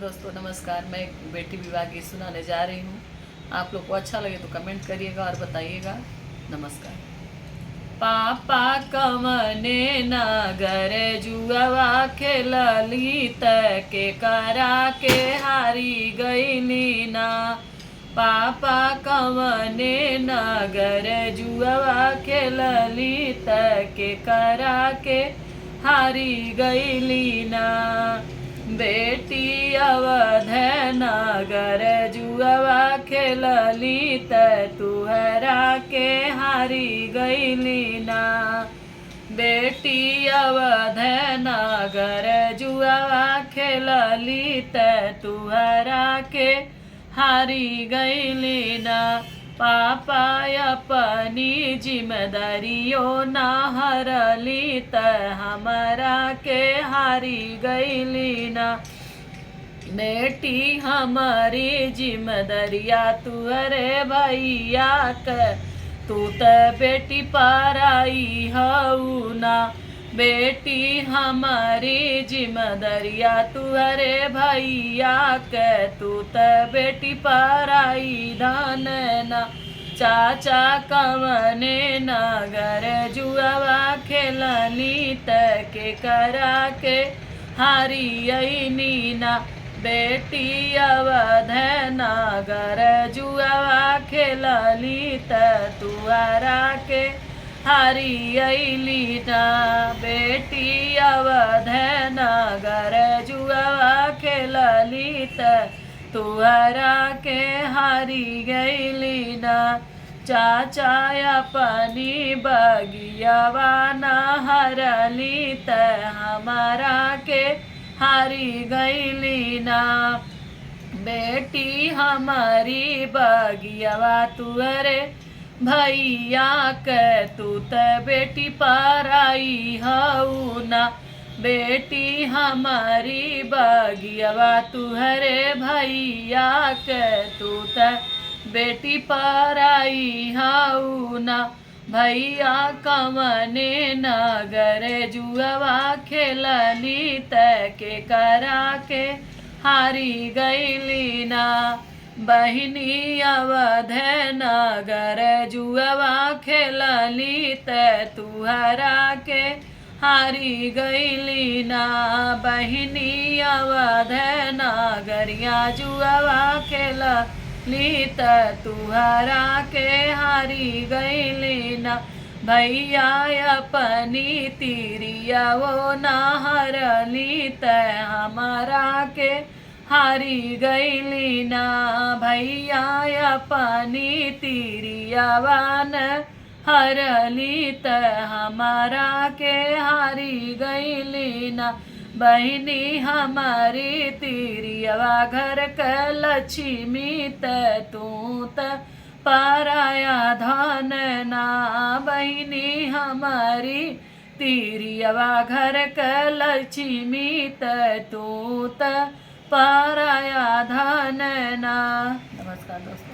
दोस्तों नमस्कार। मैं एक बेटी विवाह की सुनाने जा रही हूँ। आप लोग को अच्छा लगे तो कमेंट करिएगा और बताइएगा। नमस्कार। पापा कमने नगर जुआवा खेलली के करा के हारी गईली ना। पापा कमने नगर जुआवा खेलली के करा के हारी गईली ना। बेटी अवध नगर जुआवा खेलली तुहरा के हारी गईली ना। बेटी अवध नगर जुआवा खेलली तुहरा के हारी गईली ना। पापा अपनी जिम्मेदारियों ना हरली हमारा के हारी गईली ना। बेटी हमारी जिम्मेदारिया तुहरे भैया के तू बेटी पराई हऊ ना। बेटी हमारी जिम्मेदारिया तुहरे भैया के तू बेटी पराई धन ना। चाचा कवने नगर जुआवा खेलनी के करा के हारी अईनी ना। बेटी अवध नगर जुआवा खेलली तुहरा के हारी अईली ना। बेटी अवध नगर जुआवा खेलली तुहरा के हारी गईली ना। चाचा अपनी बगियावा न हरली हमारा के हारी गईली ना। बेटी हमारी बगियावा तुहरे भैया के तू बेटी पराई हऊ ना। बेटी हमारी बगियावा तुहरे भैया के तू बेटी पराई हऊ ना। भैया कमने नगर जुआवा खेलली के करा के हारी गईली ना। बहिनी अवध नगर जुआवा खेलली तुहरा के हारी गईली ना। बहिनी अवध नगरिया जुआवा खेलली तुहरा के हारी गईली ना। भैया अपनी तिरिया वो न हरली हमारा के हारी गईली ना। भैया अपनी तिरियावान हरली हमारा के हारी गईली ना। बहिनी हमारी तिरियावा घर के लक्ष्मी तू पराया धन ना। बहिनी हमारी तिरियावा घर के लक्ष्मी तू पराया धन ना। नमस्कार दोस्तों।